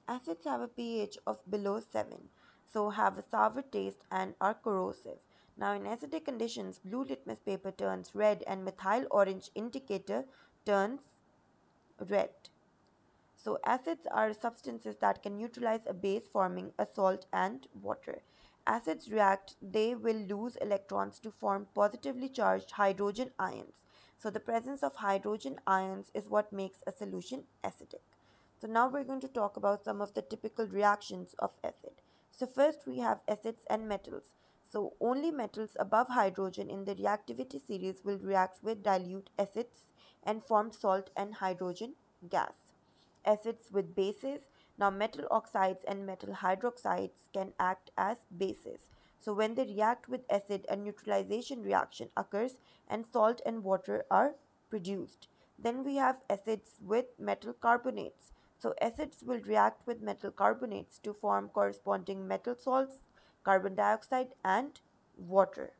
Acids have a pH of below 7, so have a sour taste and are corrosive. Now, in acidic conditions, blue litmus paper turns red and methyl orange indicator turns red. So, acids are substances that can neutralize a base, forming a salt and water. Acids react, they will lose electrons to form positively charged hydrogen ions. So, the presence of hydrogen ions is what makes a solution acidic. So, now we're going to talk about some of the typical reactions of acid. So, first we have acids and metals. So, only metals above hydrogen in the reactivity series will react with dilute acids and form salt and hydrogen gas. Acids with bases. Now, metal oxides and metal hydroxides can act as bases. So, when they react with acid, a neutralization reaction occurs and salt and water are produced. Then we have acids with metal carbonates. So, acids will react with metal carbonates to form corresponding metal salts, carbon dioxide, and water.